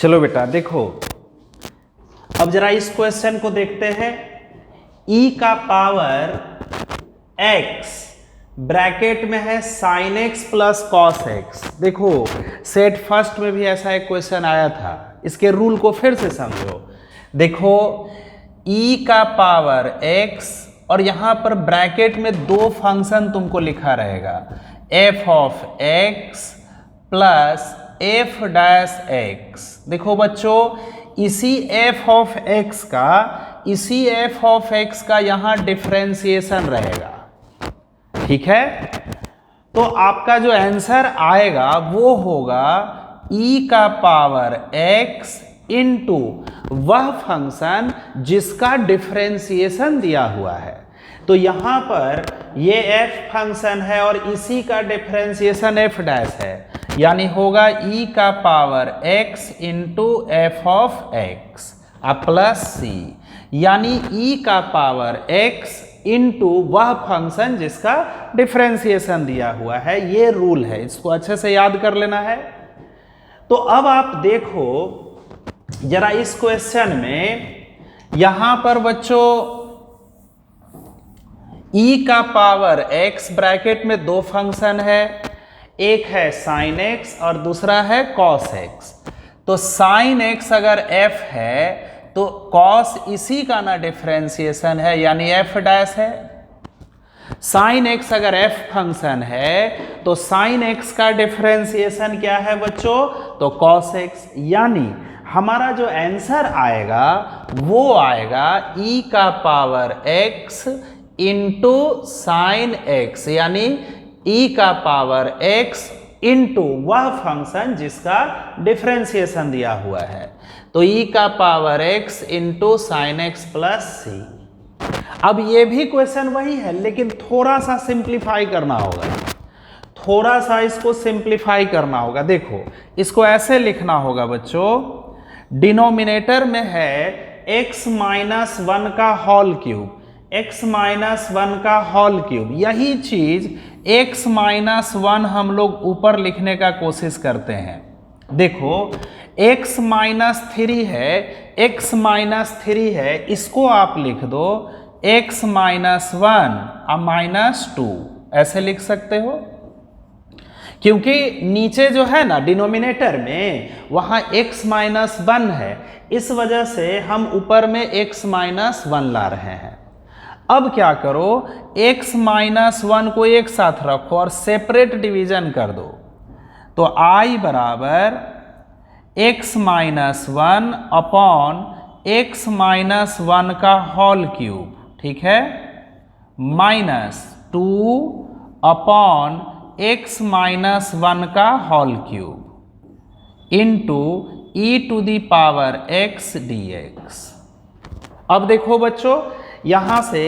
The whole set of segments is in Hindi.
चलो बेटा देखो, अब जरा इस क्वेश्चन को देखते हैं। e का पावर x ब्रैकेट में है sin x plus cos x। देखो सेट फर्स्ट में भी ऐसा एक क्वेश्चन आया था, इसके रूल को फिर से समझो। देखो e का पावर x और यहां पर ब्रैकेट में दो फंक्शन तुमको लिखा रहेगा, f of x plus f dash x। देखो बच्चों इसी f ऑफ x का यहां डिफरेंशिएशन रहेगा, ठीक है। तो आपका जो आंसर आएगा वो होगा e का पावर x इंटू वह फंक्शन जिसका डिफरेंशिएशन दिया हुआ है। तो यहां पर ये f फंक्शन है और इसी का डिफरेंशिएशन f डैश है, यानी होगा e का power x into F of x plus c, यानी e का पावर x इंटू वह फंक्शन जिसका डिफरेंशिएशन दिया हुआ है। ये रूल है, इसको अच्छे से याद कर लेना है। तो अब आप देखो जरा इस क्वेश्चन में, यहां पर बच्चों e का पावर x ब्रैकेट में दो फंक्शन है, एक है sin x और दूसरा है cos x। तो sin x अगर f है तो cos इसी का ना डिफरेंशिएशन है, यानी f डैश है। sin x अगर f फंक्शन है तो sin x का डिफरेंशिएशन क्या है बच्चों, तो cos x, यानी हमारा जो आंसर आएगा वो आएगा e का power x into sine x, यानी e का पावर x इंटू वह फंक्शन जिसका डिफरेंशिएशन दिया हुआ है। तो e का power x into sine x plus c। अब ये भी क्वेश्चन वही है लेकिन थोड़ा सा सिंप्लीफाई करना होगा, थोड़ा सा इसको सिंप्लीफाई करना होगा। देखो इसको ऐसे लिखना होगा बच्चों, डिनोमिनेटर में है x माइनस वन का whole cube, x minus one का होल क्यूब। यही चीज x माइनस वन हम लोग ऊपर लिखने का कोशिश करते हैं। देखो x माइनस थ्री है, x माइनस थ्री है, इसको आप लिख दो x minus one minus two, ऐसे लिख सकते हो। क्योंकि नीचे जो है ना डिनोमिनेटर में वहां x माइनस वन है, इस वजह से हम ऊपर में x माइनस वन ला रहे हैं। अब क्या करो, x माइनस वन को एक साथ रखो और सेपरेट डिवीजन कर दो। तो i बराबर x minus one upon x minus one का होल क्यूब, ठीक है, minus two upon x minus one का whole cube into e to the power x dx। अब देखो बच्चों यहां से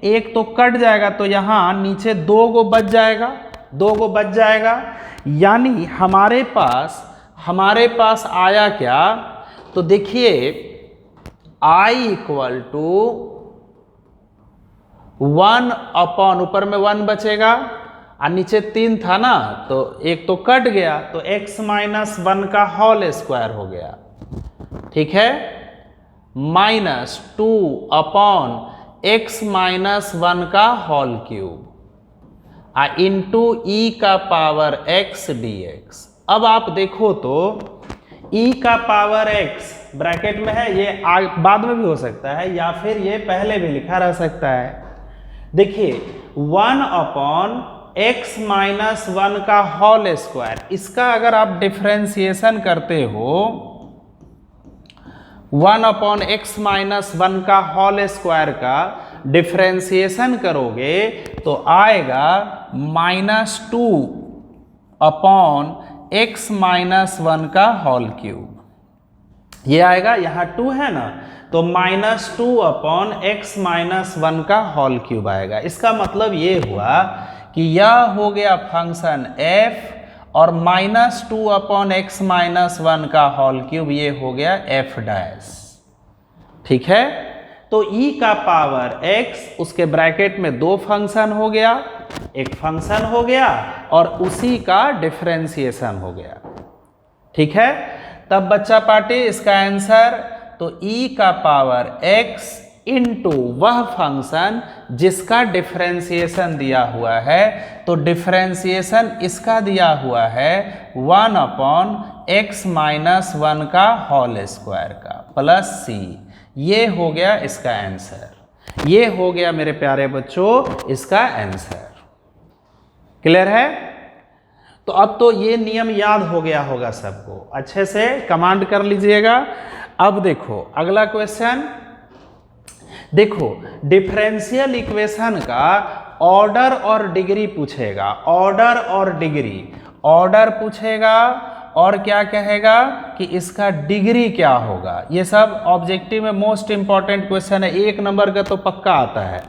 एक तो कट जाएगा तो यहां नीचे दो गो बच जाएगा, यानी हमारे पास आया क्या, तो देखिए i equal to one upon, ऊपर में वन बचेगा और नीचे तीन था ना तो एक तो कट गया, तो x माइनस वन का होल स्क्वायर हो गया, ठीक है, minus two upon x minus one का होल क्यूब इंटू e का पावर x dx। अब आप देखो तो e का पावर x ब्रैकेट में है, ये बाद में भी हो सकता है या फिर ये पहले भी लिखा रह सकता है। देखिए one upon x minus one का होल स्क्वायर, इसका अगर आप डिफरेंशिएशन करते हो, one upon x minus one का होल स्क्वायर का डिफरेंशिएशन करोगे तो आएगा minus two upon x minus one का होल क्यूब। ये आएगा, यहाँ टू है ना तो minus two upon x minus one का होल क्यूब आएगा। इसका मतलब ये हुआ कि यह हो गया फंक्शन f और minus two upon x minus one का होल क्यूब ये हो गया f डैश, ठीक है। तो e का पावर x, उसके ब्रैकेट में दो फंक्शन हो गया, एक फंक्शन हो गया और उसी का डिफरेंशिएशन हो गया, ठीक है। तब बच्चा पार्टी इसका आंसर तो e का पावर x इंटू वह फंक्शन जिसका डिफरेंशिएशन दिया हुआ है, तो डिफरेंशिएशन इसका दिया हुआ है 1/x माइनस 1 का होल स्क्वायर का प्लस c। ये हो गया इसका आंसर, ये हो गया मेरे प्यारे बच्चों इसका आंसर। क्लियर है? तो अब तो ये नियम याद हो गया होगा सबको, अच्छे से कमांड कर लीजिएगा। अब देखो अगला क्वेश्चन, देखो डिफरेंशियल इक्वेशन का ऑर्डर और डिग्री पूछेगा, ऑर्डर और डिग्री, ऑर्डर पूछेगा और क्या कहेगा कि इसका डिग्री क्या होगा। ये सब ऑब्जेक्टिव में मोस्ट इंपॉर्टेंट क्वेश्चन है, 1 नंबर का तो पक्का आता है।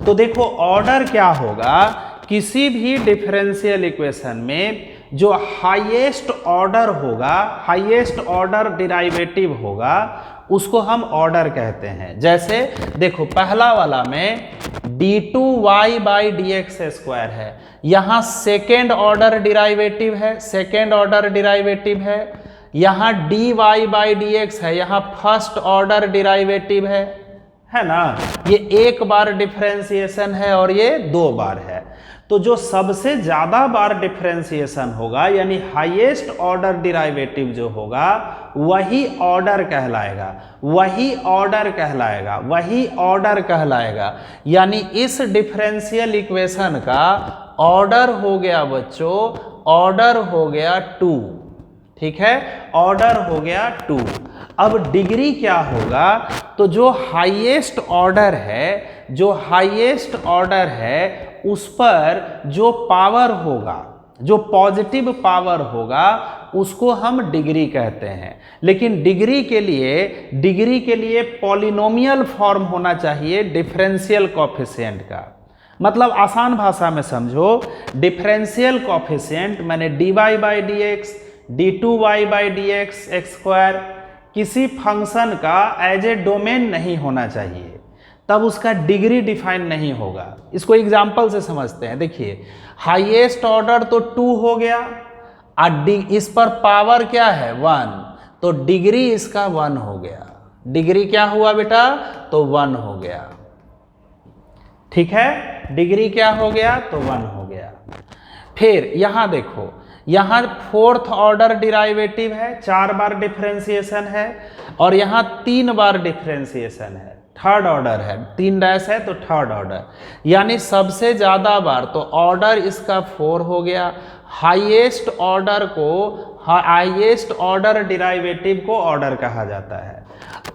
तो देखो ऑर्डर क्या होगा, किसी भी डिफरेंशियल इक्वेशन में जो हाईएस्ट ऑर्डर होगा, हाईएस्ट ऑर्डर डिराइवेटिव होगा, उसको हम ऑर्डर कहते हैं। जैसे देखो पहला वाला में d2y बाई dx स्क्वायर है, यहाँ सेकेंड ऑर्डर डिराइवेटिव है, सेकेंड ऑर्डर डिराइवेटिव है। यहाँ dy बाई dx है, यहाँ फर्स्ट ऑर्डर डिराइवेटिव है ना। ये एक बार डिफरेंशिएशन है और ये 2 बार है। तो जो सबसे ज्यादा बार डिफरेंशिएशन होगा यानी हाईएस्ट ऑर्डर डिराइवेटिव जो होगा वही ऑर्डर कहलाएगा, वही ऑर्डर कहलाएगा, वही ऑर्डर कहलाएगा। यानी इस डिफरेंशियल इक्वेशन का ऑर्डर हो गया बच्चों, ऑर्डर हो गया 2। ठीक है, ऑर्डर हो गया 2। अब डिग्री क्या होगा, तो जो हाईएस्ट ऑर्डर है, जो हाईएस्ट ऑर्डर है उस पर जो पावर होगा, जो पॉजिटिव पावर होगा उसको हम डिग्री कहते हैं। लेकिन डिग्री के लिए पॉलिनोमियल फॉर्म होना चाहिए डिफरेंशियल कोएफिशिएंट का। मतलब आसान भाषा में समझो, डिफरेंशियल कोएफिशिएंट मैंने dy by dx, d2y by dx square किसी फंक्शन का एज ए डोमेन नहीं होना चाहिए, तब उसका डिग्री डिफाइन नहीं होगा। इसको एग्जाम्पल से समझते हैं। देखिए हाईएस्ट ऑर्डर तो 2 हो गया और इस पर पावर क्या है 1, तो डिग्री इसका 1 हो गया। डिग्री क्या हुआ बेटा, तो 1 हो गया। ठीक है, डिग्री क्या हो गया, तो 1 हो गया। फिर यहां देखो, यहाँ 4th ऑर्डर डिराइवेटिव है, 4 बार डिफरेंशिएशन है और यहाँ 3 बार डिफरेंशिएशन है, 3rd ऑर्डर है, 3 डैश है तो 3rd ऑर्डर, यानी सबसे ज्यादा बार। तो ऑर्डर इसका 4 हो गया। हाईएस्ट ऑर्डर को, हाईएस्ट ऑर्डर डिराइवेटिव को ऑर्डर कहा जाता है।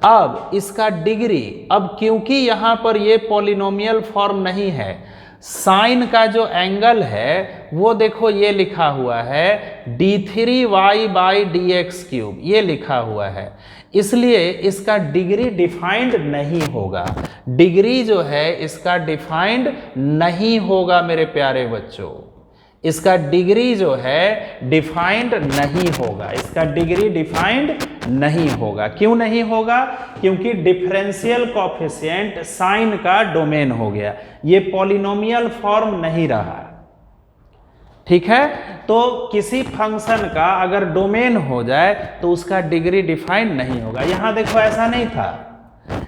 अब इसका डिग्री, अब क्योंकि यहाँ पर ये पॉलिनोमियल फॉर्म नहीं है, साइन का जो एंगल है वो देखो ये लिखा हुआ है d3y बाई dx क्यूब, ये लिखा हुआ है, इसलिए इसका डिग्री डिफाइंड नहीं होगा। डिग्री जो है इसका डिफाइंड नहीं होगा मेरे प्यारे बच्चों, इसका डिग्री जो है डिफाइंड नहीं होगा, इसका डिग्री डिफाइंड नहीं होगा। क्यों नहीं होगा, क्योंकि डिफरेंशियल कोएफिशिएंट साइन का डोमेन हो गया, ये पॉलिनोमियल फॉर्म नहीं रहा। ठीक है, तो किसी फंक्शन का अगर डोमेन हो जाए तो उसका डिग्री डिफाइंड नहीं होगा। यहां देखो ऐसा नहीं था,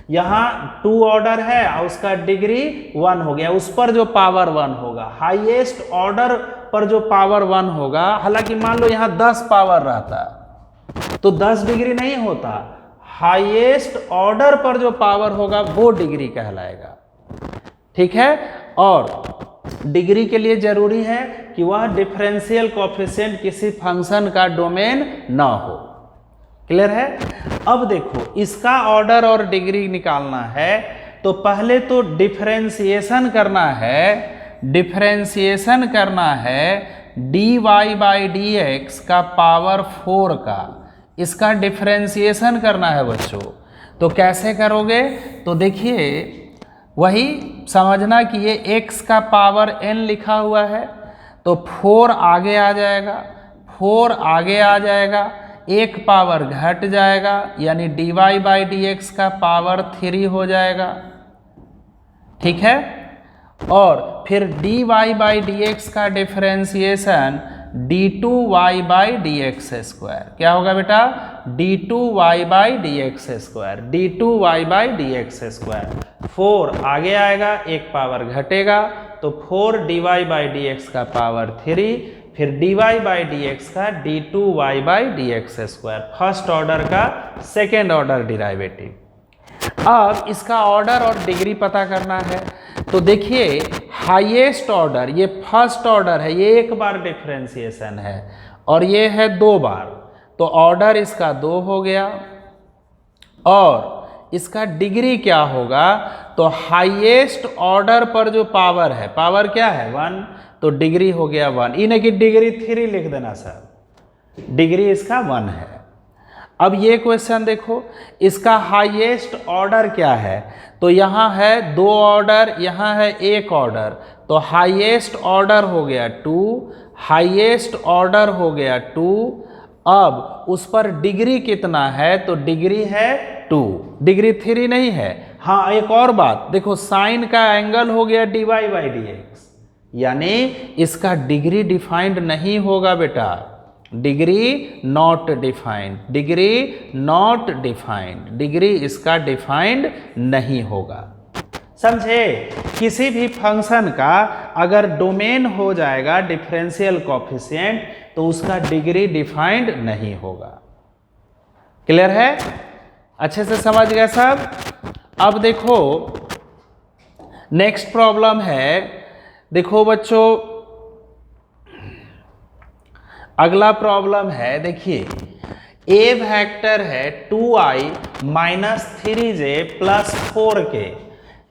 यहाँ 2 ऑर्डर है और उसका डिग्री 1 हो गया, उस पर जो पावर 1 होगा, हाईएस्ट ऑर्डर पर जो पावर 1 होगा, हालांकि मान लो यहाँ 10 पावर रहता तो 10 डिग्री नहीं होता, हाईएस्ट ऑर्डर पर जो पावर होगा वो डिग्री कहलाएगा। ठीक है, और डिग्री के लिए जरूरी है कि वह डिफरेंशियल कोएफिशिएंट किसी फंक्शन का डोमेन ना हो। क्लियर है? अब देखो इसका ऑर्डर और डिग्री निकालना है तो पहले तो डिफरेंशिएशन करना है, डिफरेंशिएशन करना है dy बाई dx का पावर 4 का, इसका डिफरेंशिएशन करना है बच्चों। तो कैसे करोगे, तो देखिए वही समझना कि ये x का पावर n लिखा हुआ है तो 4 आगे आ जाएगा, 4 आगे आ जाएगा, एक पावर घट जाएगा यानी dy बाई dx का पावर 3 हो जाएगा। ठीक है, और फिर dy बाई dx का differentiation d2y by D x square. क्या होगा बेटा? d2y by D x square, d2y by D x square. 4 आगे आएगा, एक पावर घटेगा, तो 4 dy बाई डी एक्स का पावर 3, फिर dy बाई डी एक्स का d2y by D x square, first order का सेकेंड ऑर्डर डिराइवेटिव। अब इसका ऑर्डर और डिग्री पता करना है, तो देखिए हाईएस्ट ऑर्डर ये फर्स्ट ऑर्डर है, ये एक बार डिफरेंशिएशन है और ये है 2 बार, तो ऑर्डर इसका 2 हो गया। और इसका डिग्री क्या होगा? तो हाईएस्ट ऑर्डर पर जो पावर है, पावर क्या है? 1, तो डिग्री हो गया 1। इन्हें की डिग्री 3 लिख देना सर, डिग्री इसका 1 है। अब ये क्वेश्चन देखो, इसका हाईएस्ट ऑर्डर क्या है? तो यहाँ है 2 ऑर्डर, यहाँ है 1 ऑर्डर, तो हाईएस्ट ऑर्डर हो गया 2, हाईएस्ट ऑर्डर हो गया 2। अब उस पर डिग्री कितना है? तो डिग्री है 2, डिग्री 3 नहीं है। हाँ, एक और बात देखो, साइन का एंगल हो गया dy बाई डी एक्स, यानी इसका डिग्री डिफाइंड नहीं होगा बेटा, degree not defined, degree not defined, degree इसका डिफाइंड नहीं होगा। समझे? किसी भी फंक्शन का अगर डोमेन हो जाएगा डिफरेंशियल कोएफिशिएंट तो उसका डिग्री डिफाइंड नहीं होगा। क्लियर है? अच्छे से समझ गए सब? अब देखो नेक्स्ट प्रॉब्लम है, देखो बच्चों अगला प्रॉब्लम है, देखिए ए वेक्टर है 2i minus 3j plus 4k।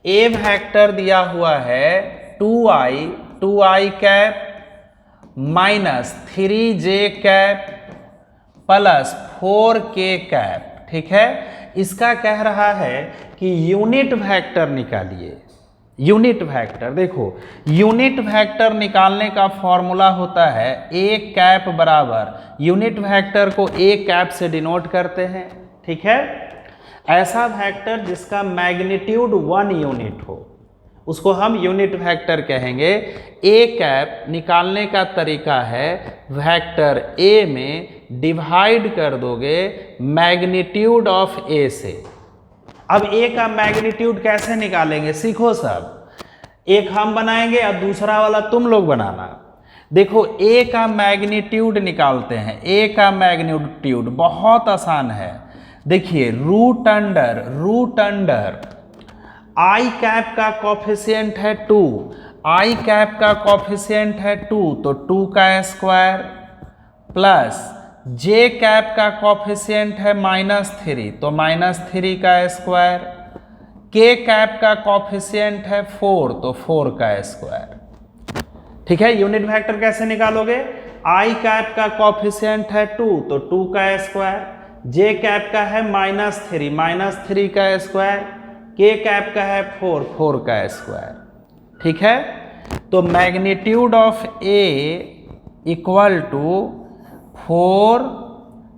ए वेक्टर दिया हुआ है 2i cap minus 3j cap plus 4k cap. ठीक है, इसका कह रहा है कि यूनिट वेक्टर निकालिए। यूनिट वेक्टर देखो, यूनिट वेक्टर निकालने का फॉर्मूला होता है ए कैप बराबर, यूनिट वेक्टर को ए कैप से डिनोट करते हैं। ठीक है, ऐसा वेक्टर जिसका मैग्नीट्यूड 1 यूनिट हो उसको हम यूनिट वेक्टर कहेंगे। ए कैप निकालने का तरीका है, वेक्टर ए में डिवाइड कर दोगे मैग्नीट्यूड ऑफ ए से। अब ए का मैग्नीट्यूड कैसे निकालेंगे सीखो सब, एक हम बनाएंगे और दूसरा वाला तुम लोग बनाना। देखो ए का मैग्नीट्यूड निकालते हैं, ए का मैग्नीट्यूड बहुत आसान है। देखिए रूट अंडर आई कैप का कोफिशिएंट है 2, आई कैप का कोफिशिएंट है 2, तो 2 का स्क्वायर प्लस जे कैप का कोफिशिएंट है -3, तो -3 का स्क्वायर, के कैप का कोफिशिएंट है 4, तो 4 का स्क्वायर। ठीक है, यूनिट वेक्टर कैसे निकालोगे? आई कैप का कोफिशिएंट है 2, तो 2 का स्क्वायर, जे कैप का है -3 का स्क्वायर, के कैप का है 4 का स्क्वायर। ठीक है, तो magnitude of a equal to 4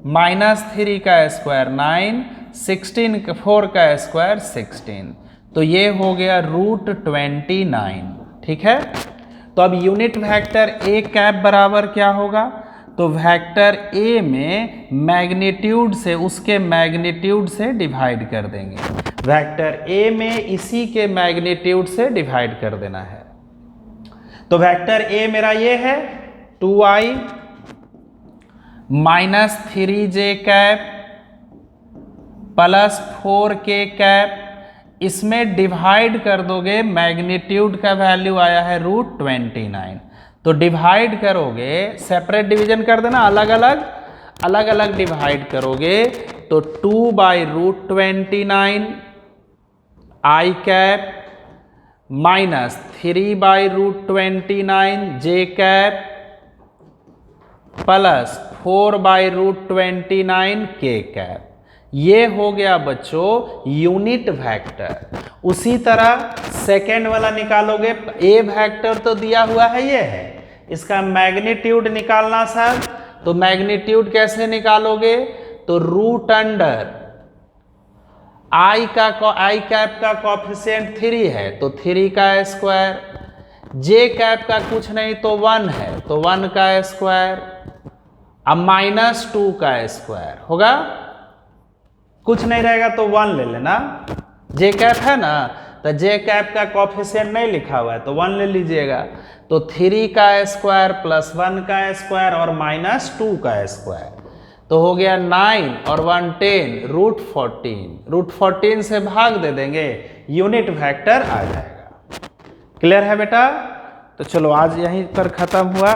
-3 का स्क्वायर 9, 16 4 का स्क्वायर 16, तो ये हो गया √29। ठीक है, तो अब यूनिट वेक्टर ए कैप बराबर क्या होगा? तो वेक्टर ए में मैग्नीट्यूड से, उसके मैग्नीट्यूड से डिवाइड कर देंगे, वेक्टर ए में इसी के मैग्नीट्यूड से डिवाइड कर देना है। तो वेक्टर ए मेरा ये है 2i minus 3j cap plus 4k cap, इसमें डिवाइड कर दोगे, मैग्नीट्यूड का वैल्यू आया है √29, तो डिवाइड करोगे, सेपरेट डिवीजन कर देना, अलग अलग डिवाइड करोगे, तो 2/√29 आई कैप माइनस 3/√29 जे कैप प्लस 4/√29 के कैप। ये हो गया बच्चों यूनिट वेक्टर। उसी तरह सेकेंड वाला निकालोगे, ए वेक्टर तो दिया हुआ है, ये है, इसका मैग्नीट्यूड निकालना सर, तो मैग्नीट्यूड कैसे निकालोगे? तो रूट अंडर आई कैप का कोफिशिएंट 3 है, तो 3 का स्क्वायर, जे कैप का कुछ नहीं तो 1 है, तो 1 का स्क्वायर, अब -2 का स्क्वायर होगा, कुछ नहीं रहेगा तो 1 ले लेना। जे कैप है ना, तो जे कैप का कोफिशिएंट नहीं लिखा हुआ है तो 1 ले लीजिएगा। तो 3 का स्क्वायर प्लस 1 का स्क्वायर और -2 का स्क्वायर, तो हो गया 9 और 1 10, √14। √14 से भाग दे देंगे, यूनिट वेक्टर आ जाएगा। क्लियर है बेटा? तो चलो आज यहीं पर खत्म हुआ।